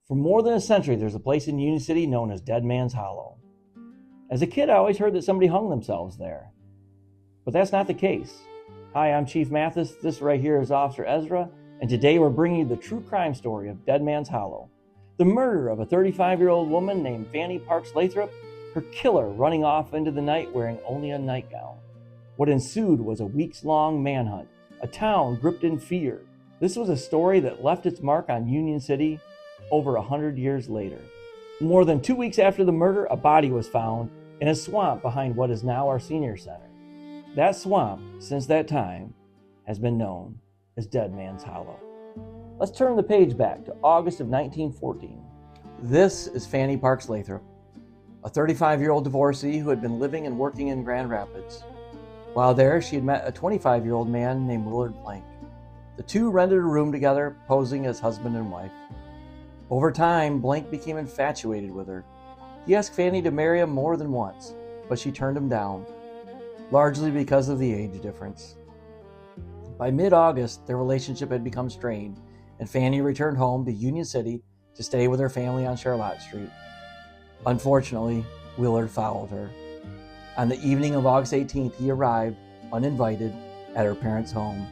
For more than a century, there's a place in Union City known as Dead Man's Hollow. As a kid, I always heard that somebody hung themselves there, but that's not the case. Hi, I'm Chief Mathis. This right here is Officer Ezra, and today we're bringing you the true crime story of Dead Man's Hollow. The murder of a 35-year-old woman named Fanny Parks Lathrop, her killer running off into the night wearing only a nightgown. What ensued was a weeks-long manhunt, a town gripped in fear. This was a story that left its mark on Union City over 100 years later. More than 2 weeks after the murder, a body was found in a swamp behind what is now our senior center. That swamp, since that time, has been known as Dead Man's Hollow. Let's turn the page back to August of 1914. This is Fanny Parks Lathrop, a 35-year-old divorcee who had been living and working in Grand Rapids. While there, she had met a 25-year-old man named Willard Blank. The two rented a room together, posing as husband and wife. Over time, Blank became infatuated with her. He asked Fanny to marry him more than once, but she turned him down, largely because of the age difference. By mid-August, their relationship had become strained, and Fanny returned home to Union City to stay with her family on Charlotte Street. Unfortunately, Willard followed her. On the evening of August 18th, he arrived, uninvited, at her parents' home.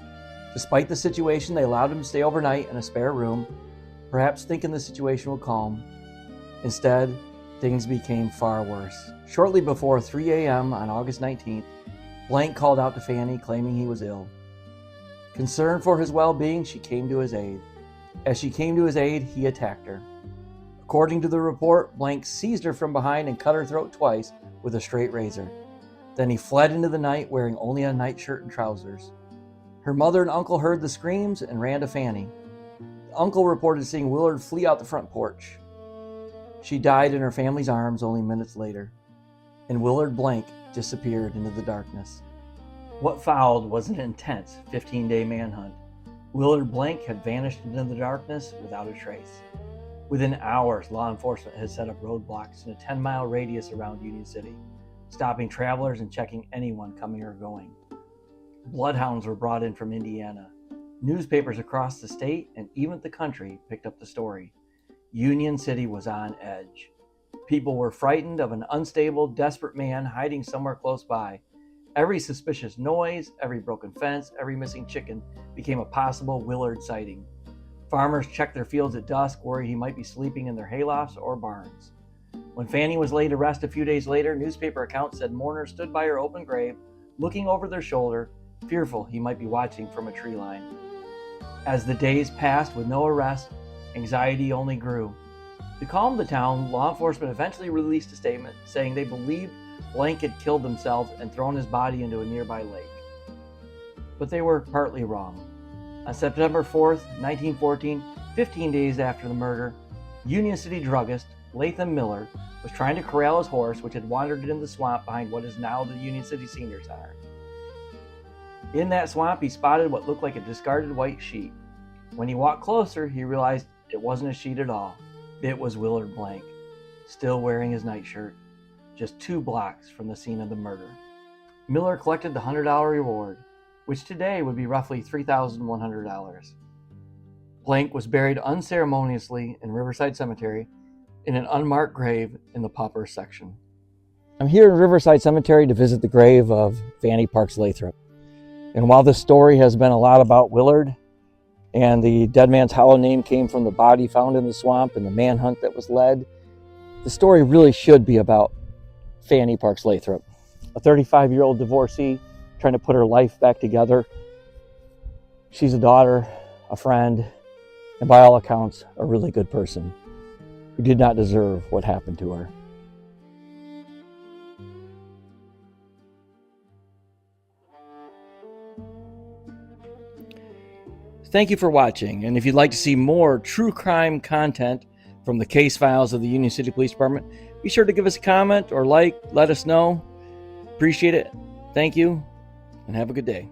Despite the situation, they allowed him to stay overnight in a spare room, perhaps thinking the situation would calm. Instead, things became far worse. Shortly before 3 a.m. on August 19th, Blank called out to Fanny, claiming he was ill. Concerned for his well-being, she came to his aid. As she came to his aid, he attacked her. According to the report, Blank seized her from behind and cut her throat twice with a straight razor. Then he fled into the night wearing only a nightshirt and trousers. Her mother and uncle heard the screams and ran to Fanny. The uncle reported seeing Willard flee out the front porch. She died in her family's arms only minutes later, and Willard Blank disappeared into the darkness. What followed was an intense 15-day manhunt. Willard Blank had vanished into the darkness without a trace. Within hours, law enforcement had set up roadblocks in a 10-mile radius around Union City, stopping travelers and checking anyone coming or going. Bloodhounds were brought in from Indiana. Newspapers across the state and even the country picked up the story. Union City was on edge. People were frightened of an unstable, desperate man hiding somewhere close by. Every suspicious noise, every broken fence, every missing chicken became a possible Willard sighting. Farmers checked their fields at dusk, worried he might be sleeping in their haylofts or barns. When Fanny was laid to rest a few days later, newspaper accounts said mourners stood by her open grave, looking over their shoulder, fearful he might be watching from a tree line. As the days passed with no arrest, anxiety only grew. To calm the town, law enforcement eventually released a statement saying they believed Blank had killed himself and thrown his body into a nearby lake. But they were partly wrong. On September 4th, 1914, 15 days after the murder, Union City druggist Latham Miller was trying to corral his horse, which had wandered into the swamp behind what is now the Union City Senior Center. In that swamp, he spotted what looked like a discarded white sheet. When he walked closer, he realized it wasn't a sheet at all. It was Willard Blank, still wearing his nightshirt, just 2 blocks from the scene of the murder. Miller collected the $100 reward, which today would be roughly $3,100. Blank was buried unceremoniously in Riverside Cemetery in an unmarked grave in the pauper section. I'm here in Riverside Cemetery to visit the grave of Fanny Parks Lathrop. And while this story has been a lot about Willard, and the Dead Man's Hollow name came from the body found in the swamp and the manhunt that was led, the story really should be about Fanny Parks Lathrop, a 35-year-old divorcee trying to put her life back together. She's a daughter, a friend, and by all accounts, a really good person who did not deserve what happened to her. Thank you for watching, and if you'd like to see more true crime content from the case files of the Union City Police Department, be sure to give us a comment or let us know. Appreciate it. Thank you, and have a good day.